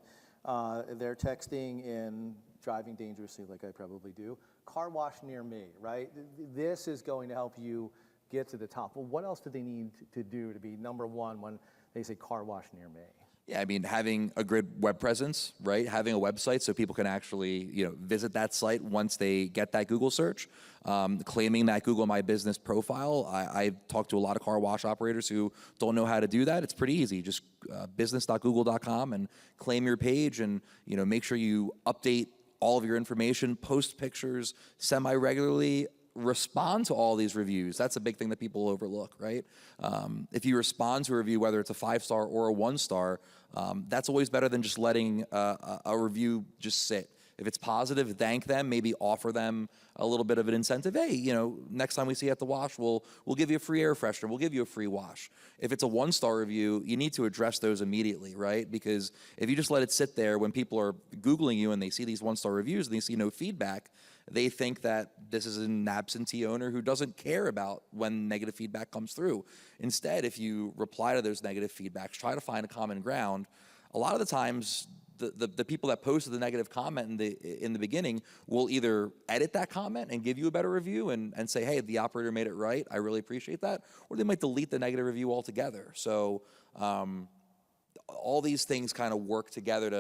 Speaker 1: they're texting and driving dangerously, like I probably do. Car wash near me, right? This is going to help you get to the top. Well, what else do they need to do to be number one when they say car wash near me?
Speaker 3: Yeah, I mean, having a good web presence, right? Having a website so people can actually, visit that site once they get that Google search. Claiming that Google My Business profile. I've talked to a lot of car wash operators who don't know how to do that. It's pretty easy. Just business.google.com and claim your page, and make sure you update all of your information, post pictures semi-regularly, respond to all these reviews. That's a big thing that people overlook, right? If you respond to a review, whether it's a 5-star or a 1-star, that's always better than just letting a review just sit. If it's positive, thank them, maybe offer them a little bit of an incentive. Hey, next time we see you at the wash, we'll give you a free air freshener, we'll give you a free wash. If it's a 1-star review, you need to address those immediately, right? Because if you just let it sit there when people are Googling you and they see these 1-star reviews and they see no feedback, they think that this is an absentee owner who doesn't care about when negative feedback comes through. Instead, if you reply to those negative feedbacks, try to find a common ground. A lot of the times, the people that posted the negative comment in the beginning will either edit that comment and give you a better review and say, hey, the operator made it right, I really appreciate that, or they might delete the negative review altogether. So all these things kind of work together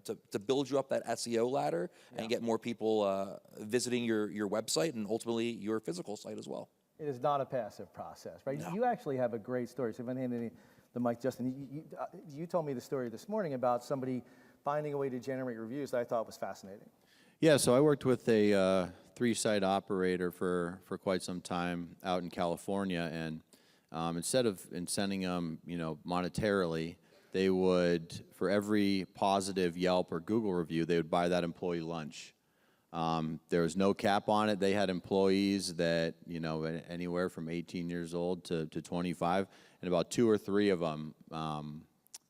Speaker 3: to build you up that SEO ladder and get more people visiting your website and ultimately your physical site as well.
Speaker 1: It is not a passive process, right?
Speaker 3: No.
Speaker 1: You actually have a great story. So if I'm handing the mic, Justin, you told me the story this morning about somebody finding a way to generate reviews that I thought was fascinating.
Speaker 6: Yeah, so I worked with a 3-site operator for quite some time out in California, and instead of sending them, monetarily, they would, for every positive Yelp or Google review, they would buy that employee lunch. There was no cap on it. They had employees that, anywhere from 18 years old to 25, and about 2 or 3 of them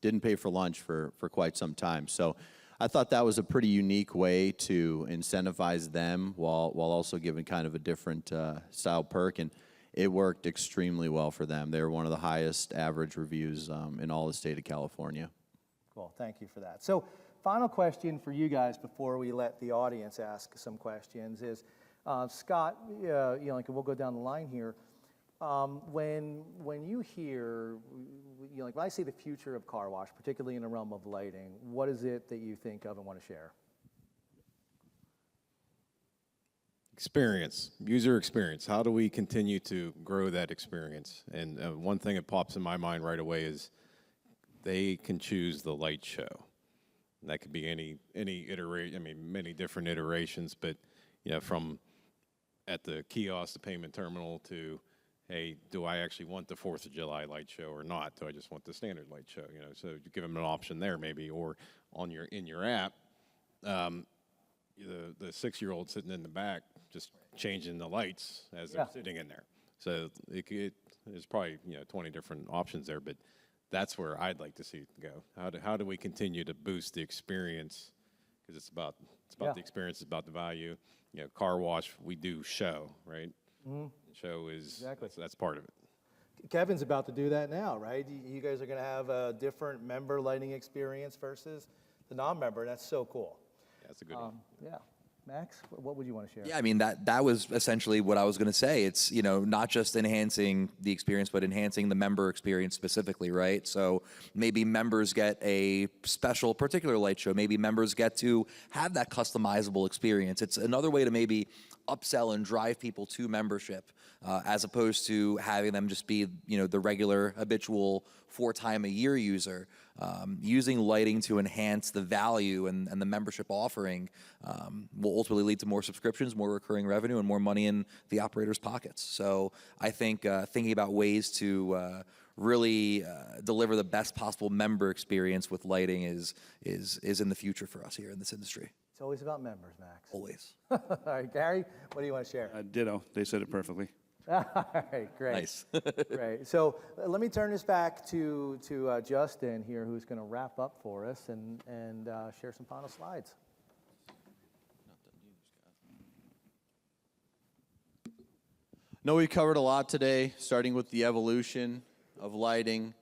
Speaker 6: didn't pay for lunch for quite some time. So I thought that was a pretty unique way to incentivize them while also giving kind of a different style perk, and it worked extremely well for them. They were one of the highest average reviews in all the state of California.
Speaker 1: Cool, thank you for that. So final question for you guys before we let the audience ask some questions is, Scott, we'll go down the line here. When you hear, when I say the future of car wash, particularly in the realm of lighting, what is it that you think of and want to share?
Speaker 2: Experience, user experience. How do we continue to grow that experience? And one thing that pops in my mind right away is they can choose the light show. And that could be any iteration, many different iterations, but from at the kiosk, the payment terminal, to hey, do I actually want the 4th of July light show or not? Do I just want the standard light show? So you give them an option there maybe, or in your app, the 6-year-old sitting in the back just changing the lights as they're sitting in there. So There's probably 20 different options there, but that's where I'd like to see it go. How do we continue to boost the experience? Because it's about the experience, it's about the value. Car wash, we do show, right? Show is
Speaker 1: Exactly.
Speaker 2: that's part of it.
Speaker 1: Kevin's about to do that now, right? You guys are going to have a different member lighting experience versus the non-member, and that's so cool.
Speaker 2: Yeah, that's a good one.
Speaker 1: Yeah. Max, what would you want to share?
Speaker 3: Yeah, I mean, that was essentially what I was going to say. It's, not just enhancing the experience, but enhancing the member experience specifically, right? So maybe members get a special particular light show. Maybe members get to have that customizable experience. It's another way to maybe upsell and drive people to membership, as opposed to having them just be, the regular habitual 4-time-a-year user. Using lighting to enhance the value and the membership offering will ultimately lead to more subscriptions, more recurring revenue, and more money in the operator's pockets. So I think thinking about ways to really deliver the best possible member experience with lighting is in the future for us here in this industry.
Speaker 1: It's always about members, Max.
Speaker 3: Always.
Speaker 1: All right, Gary, what do you want to share?
Speaker 4: Ditto. They said it perfectly.
Speaker 1: All right, great.
Speaker 3: Nice.
Speaker 1: Great. So let me turn this back to Justin here, who's going to wrap up for us and share some final slides.
Speaker 6: No, we covered a lot today, starting with the evolution of lighting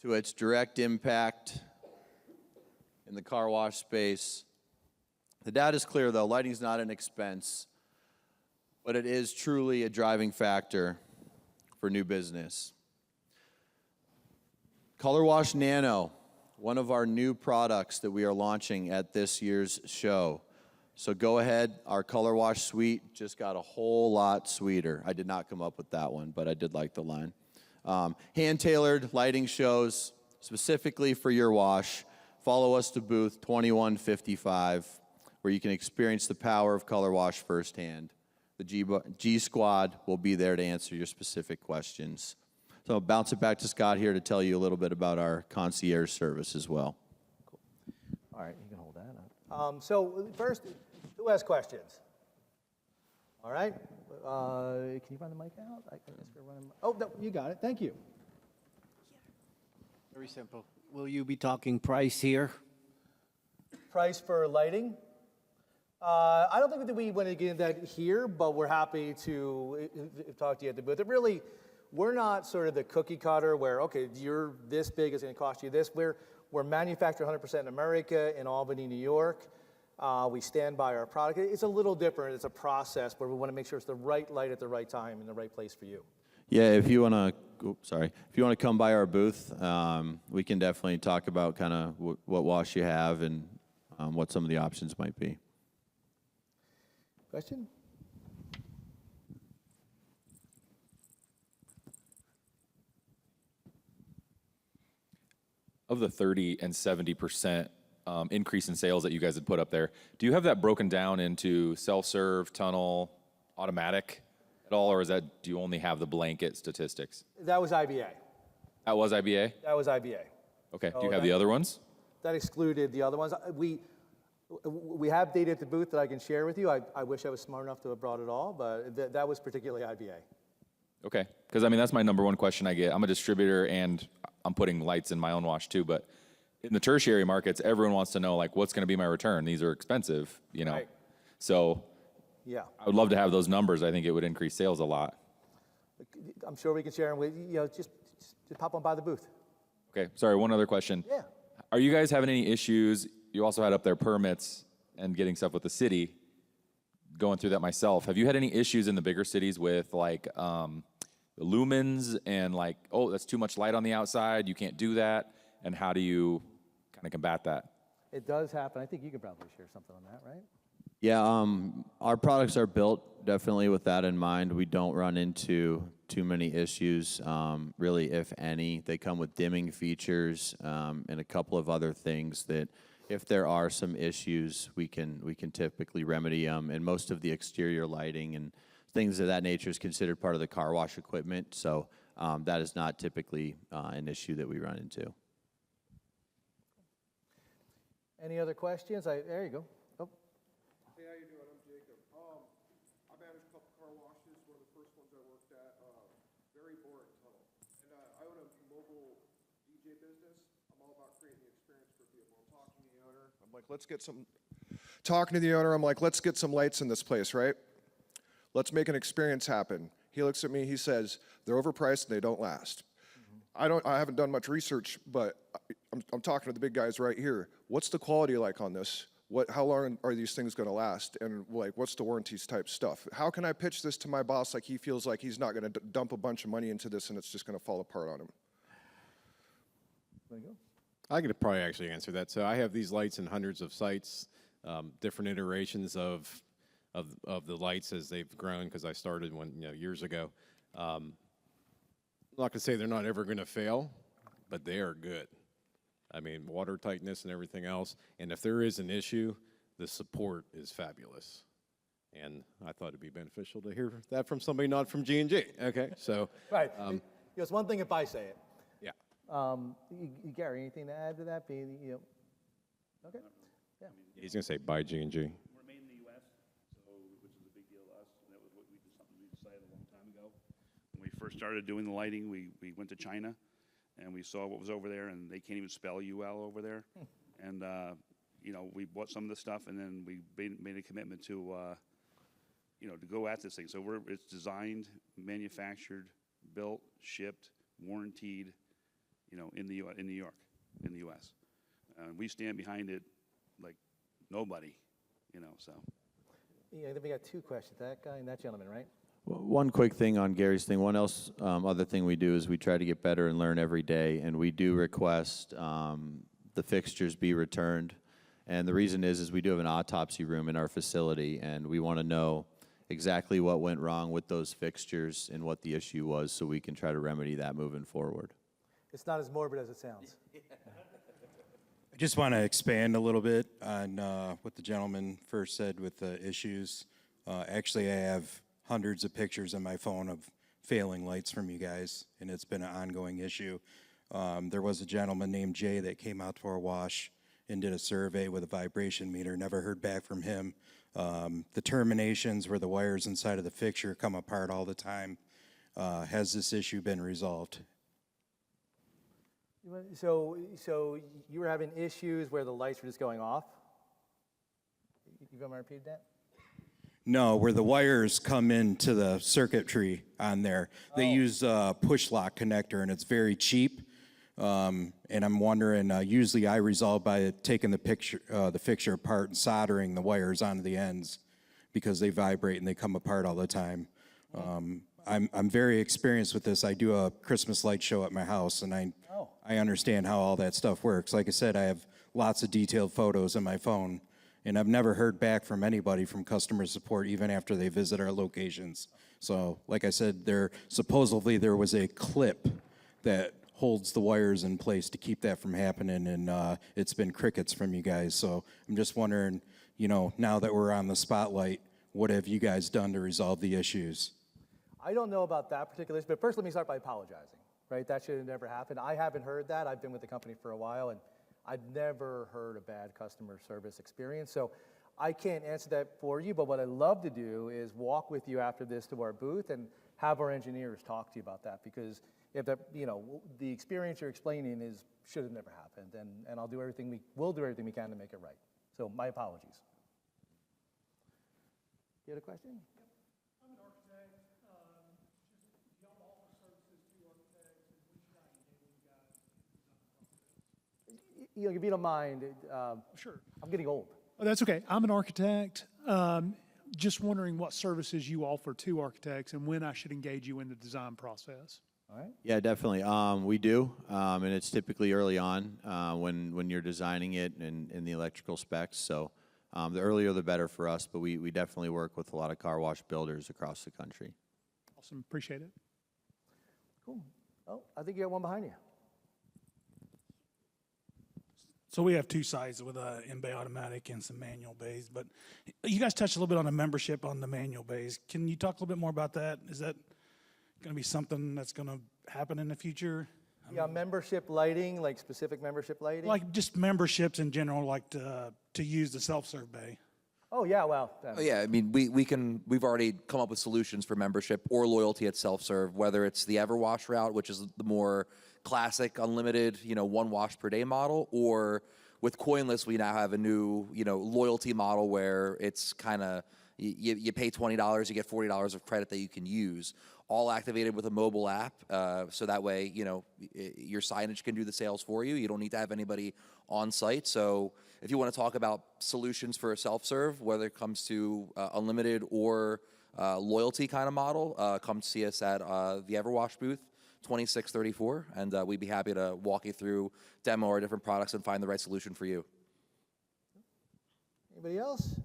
Speaker 6: to its direct impact in the car wash space. The data is clear, though. Lighting's not an expense, but it is truly a driving factor for new business. Color Wash Nano, one of our new products that we are launching at this year's show. So go ahead, our Color Wash suite just got a whole lot sweeter. I did not come up with that one, but I did like the line. Hand-tailored lighting shows specifically for your wash. Follow us to booth 2155, where you can experience the power of Color Wash firsthand. The G Squad will be there to answer your specific questions. So I'll bounce it back to Scott here to tell you a little bit about our concierge service as well.
Speaker 1: Cool. All right, you can hold that up. So first, who has questions? All right. Can you run the mic out? I guess we're running. Oh, no, you got it. Thank you.
Speaker 7: Very simple. Will you be talking price here?
Speaker 1: Price for lighting? I don't think that we want to get into that here, but we're happy to talk to you at the booth. We're not sort of the cookie cutter where, okay, you're this big, it's going to cost you this. We're manufactured 100% in America, in Albany, New York. We stand by our product. It's a little different. It's a process where we want to make sure it's the right light at the right time in the right place for you.
Speaker 6: Yeah, if you want to come by our booth, we can definitely talk about kind of what wash you have and what some of the options might be.
Speaker 1: Question?
Speaker 8: Of the 30 and 70% increase in sales that you guys had put up there, do you have that broken down into self-serve, tunnel, automatic at all, or do you only have the blanket statistics?
Speaker 1: That was IBA.
Speaker 8: That was IBA?
Speaker 1: That was IBA.
Speaker 8: Okay, do you have the other ones?
Speaker 1: That excluded the other ones. We have data at the booth that I can share with you. I wish I was smart enough to have brought it all, but that was particularly IBA.
Speaker 8: Okay, because I mean, that's my number one question I get. I'm a distributor and I'm putting lights in my own wash too, but in the tertiary markets, everyone wants to know, like, what's going to be my return? These are expensive, you know?
Speaker 1: Right.
Speaker 8: So
Speaker 1: Yeah.
Speaker 8: I would love to have those numbers. I think it would increase sales a lot.
Speaker 1: I'm sure we can share them with you. Just pop on by the booth.
Speaker 8: Okay, sorry, one other question.
Speaker 1: Yeah.
Speaker 8: Are you guys having any issues? You also had up there permits and getting stuff with the city. Going through that myself. Have you had any issues in the bigger cities with like the lumens and like, oh, that's too much light on the outside, you can't do that? And how do you kind of combat that?
Speaker 1: It does happen. I think you could probably share something on that, right?
Speaker 6: Yeah, our products are built definitely with that in mind. We don't run into too many issues, really, if any. They come with dimming features and a couple of other things that, if there are some issues, we can typically remedy them. And most of the exterior lighting and things of that nature is considered part of the car wash equipment. So that is not typically an issue that we run into.
Speaker 1: Any other questions? There you go. Oh.
Speaker 9: Hey, how you doing? I'm Jacob. I managed a couple car washes. One of the first ones I worked at, very boring tunnel. And I own a mobile DJ business. I'm all about creating the experience for people. I'm talking to the owner. I'm like, let's get some. Talking to the owner, I'm like, let's get some lights in this place, right? Let's make an experience happen. He looks at me. He says, they're overpriced and they don't last. I haven't done much research, but I'm talking to the big guys right here. What's the quality like on this? How long are these things going to last? And like, what's the warranties type stuff? How can I pitch this to my boss like he feels like he's not going to dump a bunch of money into this and it's just going to fall apart on him?
Speaker 1: There you go.
Speaker 2: I could probably actually answer that. So I have these lights in hundreds of sites, different iterations of the lights as they've grown because I started years ago. I'm not gonna say they're not ever gonna fail, but they are good. I mean, water tightness and everything else. And if there is an issue, the support is fabulous. And I thought it'd be beneficial to hear that from somebody not from G&G. Okay, so
Speaker 1: Right. It's one thing if I say it.
Speaker 2: yeah,
Speaker 1: Gary, anything to add to that? Okay. Yeah.
Speaker 2: he's gonna say bye G&G.
Speaker 4: We're made in the U.S., which is a big deal to us. And that was something we decided a long time ago. When we first started doing the lighting, we went to China, and we saw what was over there, and they can't even spell UL over there. And we bought some of the stuff, and then we made a commitment to to go at this thing. So it's designed, manufactured, built, shipped, warranted, in the U.S. We stand behind it like nobody, so.
Speaker 1: Yeah, then we got two questions, that guy and that gentleman, right?
Speaker 6: One quick thing on Gary's thing. One other thing we do is we try to get better and learn every day, and we do request the fixtures be returned. And the reason is we do have an autopsy room in our facility, and we want to know exactly what went wrong with those fixtures and what the issue was, so we can try to remedy that moving forward.
Speaker 1: It's not as morbid as it sounds.
Speaker 10: I just want to expand a little bit on what the gentleman first said with the issues. Actually, I have hundreds of pictures on my phone of failing lights from you guys, and it's been an ongoing issue. There was a gentleman named Jay that came out to our wash and did a survey with a vibration meter. Never heard back from him. The terminations where the wires inside of the fixture come apart all the time. Has this issue been resolved?
Speaker 1: So you were having issues where the lights were just going off? You want me to repeat that?
Speaker 10: No, where the wires come into the circuitry on there. They use a push lock connector, and it's very cheap. And I'm wondering, usually I resolve by taking the fixture apart and soldering the wires onto the ends because they vibrate and they come apart all the time. I'm very experienced with this. I do a Christmas light show at my house, and I understand how all that stuff works. Like I said, I have lots of detailed photos on my phone, and I've never heard back from anybody from customer support even after they visit our locations. So, like I said, supposedly there was a clip that holds the wires in place to keep that from happening, and it's been crickets from you guys. So I'm just wondering, now that we're on the spotlight, what have you guys done to resolve the issues?
Speaker 1: I don't know about that particular issue, but first let me start by apologizing, right? That should have never happened. I haven't heard that. I've been with the company for a while, and I've never heard a bad customer service experience. So I can't answer that for you, but what I'd love to do is walk with you after this to our booth and have our engineers talk to you about that, because if that, the experience you're explaining should have never happened, and we'll do everything we can to make it right. So my apologies. You had a question?
Speaker 11: I'm an architect. Y'all offer services to architects, and what should I enable you guys in the design process?
Speaker 1: If you don't mind,
Speaker 11: Sure.
Speaker 1: I'm getting old.
Speaker 11: Oh, that's okay. I'm an architect. Just wondering what services you offer to architects and when I should engage you in the design process.
Speaker 1: All right.
Speaker 6: Yeah, definitely. We do, and it's typically early on when you're designing it and in the electrical specs. So the earlier the better for us, but we definitely work with a lot of car wash builders across the country.
Speaker 11: Awesome. Appreciate it.
Speaker 1: Cool. Oh, I think you have one behind you.
Speaker 12: So we have two sides with in-bay automatic and some manual bays, but you guys touched a little bit on the membership on the manual bays. Can you talk a little bit more about that? Is that going to be something that's going to happen in the future?
Speaker 1: Yeah, membership lighting, like specific membership lighting?
Speaker 12: Like just memberships in general, like to use the self-serve bay.
Speaker 1: Oh, yeah, well.
Speaker 3: Oh, yeah, I mean, we've already come up with solutions for membership or loyalty at self-serve, whether it's the Everwash route, which is the more classic, unlimited, one wash per day model, or with Coinless, we now have a new, loyalty model where it's kind of, you pay $20, you get $40 of credit that you can use, all activated with a mobile app. So that way, your signage can do the sales for you. You don't need to have anybody on site. So if you want to talk about solutions for a self-serve, whether it comes to unlimited or loyalty kind of model, come see us at the Everwash booth, 2634, and we'd be happy to walk you through, demo our different products, and find the right solution for you.
Speaker 1: Anybody else?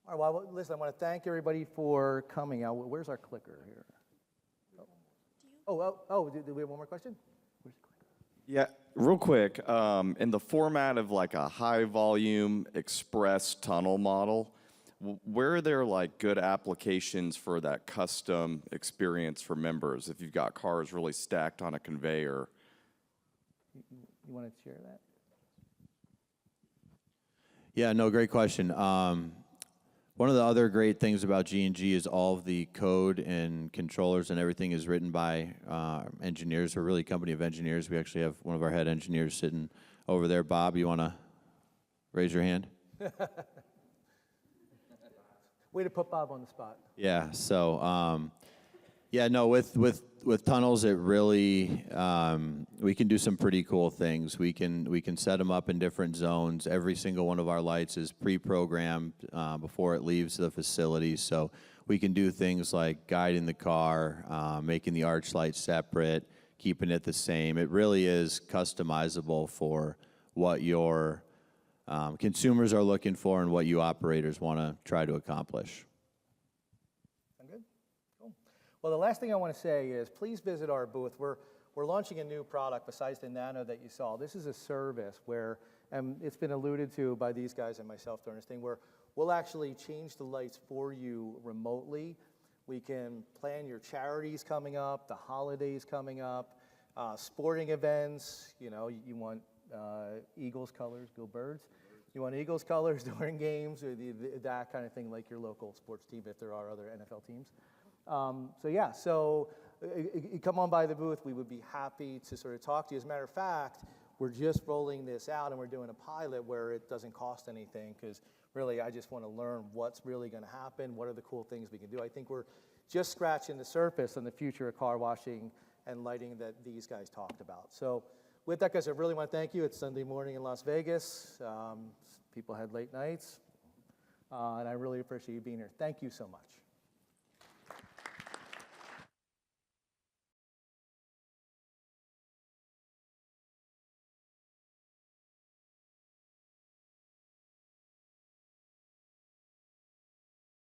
Speaker 1: All right, well, listen, I want to thank everybody for coming out. Where's our clicker here? Do we have one more question? Where's the clicker?
Speaker 13: Yeah, real quick, in the format of like a high volume express tunnel model, where are there like good applications for that custom experience for members if you've got cars really stacked on a conveyor?
Speaker 1: You want to share that?
Speaker 6: Yeah, no, great question. One of the other great things about G&G is all of the code and controllers and everything is written by engineers. We're really a company of engineers. We actually have one of our head engineers sitting over there. Bob, you want to raise your hand?
Speaker 1: Way to put Bob on the spot.
Speaker 6: Yeah. So, with tunnels, it really we can do some pretty cool things. We can set them up in different zones. Every single one of our lights is pre-programmed before it leaves the facility. So we can do things like guiding the car, making the arch light separate, keeping it the same. It really is customizable for what your consumers are looking for and what you operators want to try to accomplish.
Speaker 1: Sound good? Cool. Well, the last thing I want to say is please visit our booth. We're launching a new product besides the Nano that you saw. This is a service where, and it's been alluded to by these guys and myself during this thing, where we'll actually change the lights for you remotely. We can plan your charities coming up, the holidays coming up, sporting events. You want Eagles colors, go Birds. You want Eagles colors during games, or that kind of thing, like your local sports team, if there are other NFL teams. So you come on by the booth. We would be happy to sort of talk to you. As a matter of fact, we're just rolling this out, and we're doing a pilot where it doesn't cost anything, because really I just want to learn what's really going to happen, what are the cool things we can do. I think we're just scratching the surface on the future of car washing and lighting that these guys talked about. So with that, guys, I really want to thank you. It's Sunday morning in Las Vegas. People had late nights, and I really appreciate you being here. Thank you so much.